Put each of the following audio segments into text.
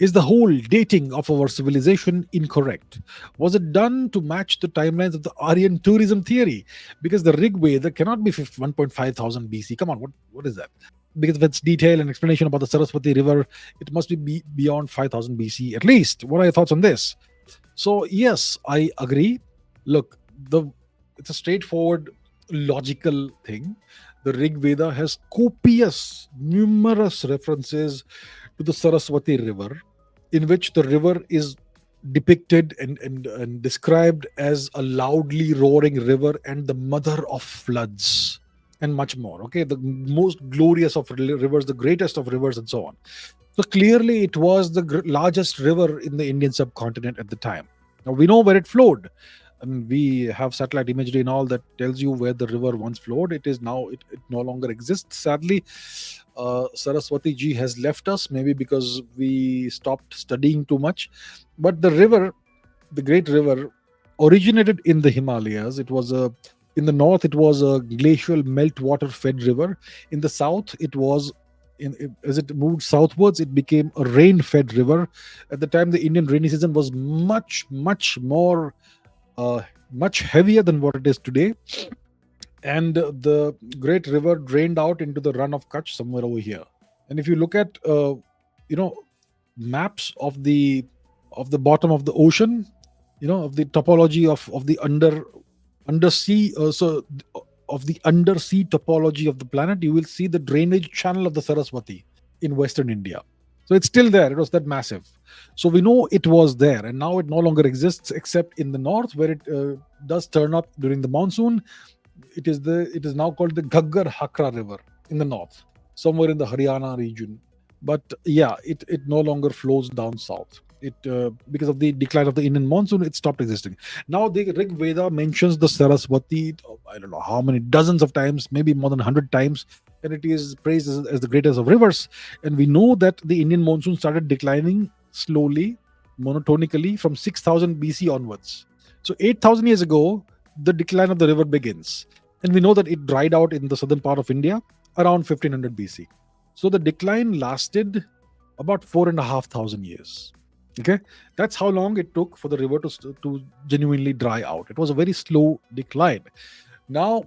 Is the whole dating of our civilization incorrect? Was it done to match the timelines of the Aryan tourism theory? Because the Rig Veda cannot be 1.5 thousand BC. Come on, what is that? Because of its detail and explanation about the Saraswati River, it must be beyond 5000 BC at least. What are your thoughts on this? So yes, I agree. Look, the it's a straightforward, logical thing. The Rig Veda has copious, numerous references to the Saraswati River, in which the river is depicted and described as a loudly roaring river and the mother of floods and much more. Okay, the most glorious of rivers, the greatest of rivers, and so on. So clearly, it was the largest river in the Indian subcontinent at the time. Now we know where it flowed. I mean, we have satellite imagery and all that tells you where the river once flowed. It is now, it no longer exists. Sadly, Saraswati ji has left us, maybe because we stopped studying too much. But the river, the great river, originated in the Himalayas. It was a In the north, it was a glacial meltwater fed river. In the south, it was as it moved southwards, it became a rain fed river. At the time, the Indian rainy season was much more, uh, much heavier than what it is today. And the great river drained out into the run of Kutch somewhere over here. And if you look at you know maps of the bottom of the ocean, of the topology of the undersea, of the undersea topology of the planet, you will see the drainage channel of the Saraswati in Western India. So it's still there. It was that massive. So we know it was there, and now it no longer exists except in the north, where it does turn up during the monsoon. It is now called the Ghaggar Hakra River in the north, somewhere in the Haryana region. But yeah, it no longer flows down south. It Because of the decline of the Indian monsoon, it stopped existing. Now the Rig Veda mentions the Saraswati, I don't know how many dozens of times, maybe more than 100 times, and it is praised as the greatest of rivers. And we know that the Indian monsoon started declining slowly, monotonically from 6000 BC onwards. So 8000 years ago, the decline of the river begins. And we know that it dried out in the southern part of India around 1500 BC. So the decline lasted about 4,500 years. Okay, that's how long it took for the river to genuinely dry out. It was a very slow decline. Now,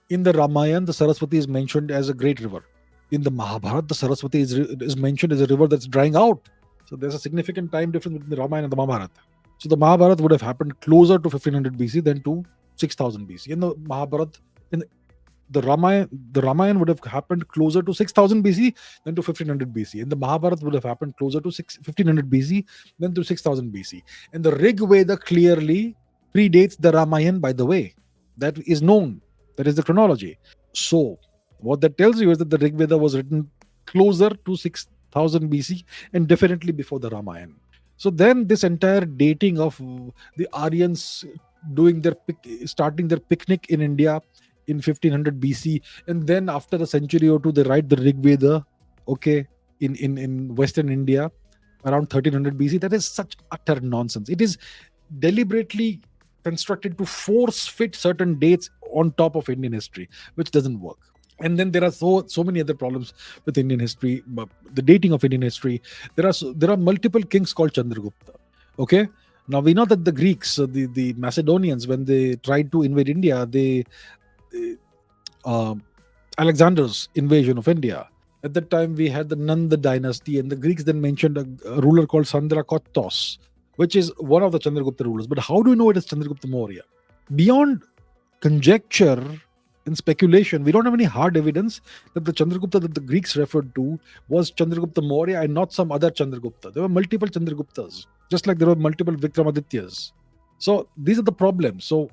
in the Ramayana, the Saraswati is mentioned as a great river. In the Mahabharata, the Saraswati is mentioned as a river that's drying out. So there's a significant time difference between the Ramayana and the Mahabharata. So the Mahabharata would have happened closer to 1500 BC than to 6000 BC. In the Mahabharata, in the Ramayana would have happened closer to 6000 BC than to 1500 BC. And the Mahabharata would have happened closer to 1500 BC than to 6000 BC. And the Rig Veda clearly predates the Ramayana, by the way. That is known. That is the chronology. So, what that tells you is that the Rig Veda was written closer to 6000 BC and definitely before the Ramayana. So then this entire dating of the Aryans starting their picnic in India in 1500 BC, and then after a century or two they write the Rig Veda, okay, in Western India around 1300 BC. That is such utter nonsense. It is deliberately constructed to force fit certain dates on top of Indian history, which doesn't work. And then there are so many other problems with Indian history, the dating of Indian history. There are multiple kings called Chandragupta. Okay, now we know that the Greeks, the Macedonians, when they tried to invade India, uh, Alexander's invasion of India. At that time, we had the Nanda dynasty, and the Greeks then mentioned a ruler called Sandrakottos, which is one of the Chandragupta rulers. But how do we know it is Chandragupta Maurya? Beyond conjecture and speculation, we don't have any hard evidence that the Chandragupta that the Greeks referred to was Chandragupta Maurya and not some other Chandragupta. There were multiple Chandraguptas, just like there were multiple Vikramaदिtyas. So these are the problems. So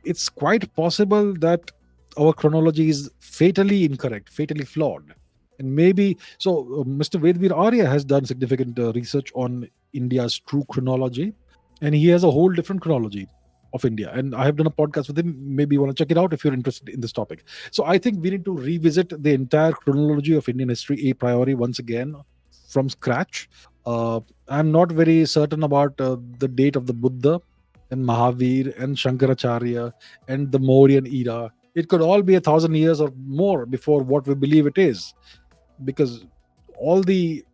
it's quite possible that our chronology is fatally incorrect, fatally flawed. And maybe so. Mr. Vedvir Arya has done significant research on India's true chronology, and he has a whole different chronology of India. And I have done a podcast with him. Maybe you want to check it out if you're interested in this topic. So I think we need to revisit the entire chronology of Indian history a priori once again from scratch. I'm not very certain about the date of the Buddha and Mahavir and Shankaracharya and the Mauryan era. It could all be 1,000 years or more before what we believe it is, because all the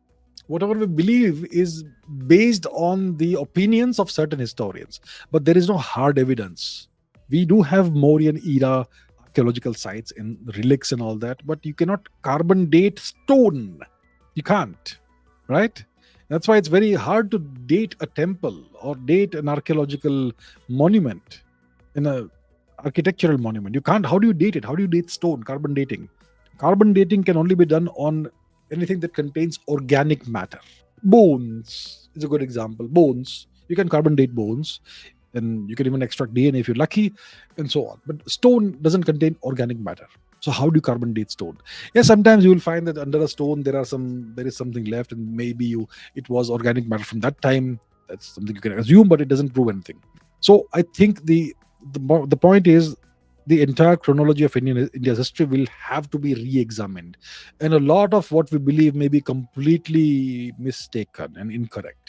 Whatever we believe is based on the opinions of certain historians, but there is no hard evidence. We do have Mauryan era archaeological sites and relics and all that, but you cannot carbon date stone. You can't, right? That's why it's very hard to date a temple or date an archaeological monument in a architectural monument. You can't. How do you date it? How do you date stone? Carbon dating. Carbon dating can only be done on anything that contains organic matter. Bones is a good example. Bones, you can carbon date bones, and you can even extract DNA if you're lucky, and so on. But stone doesn't contain organic matter. So how do you carbon date stone? Yeah, sometimes you will find that under a stone there is something left, and maybe it was organic matter from that time. That's something you can assume, but it doesn't prove anything. So I think the point is the entire chronology of India's history will have to be re-examined, and a lot of what we believe may be completely mistaken and incorrect.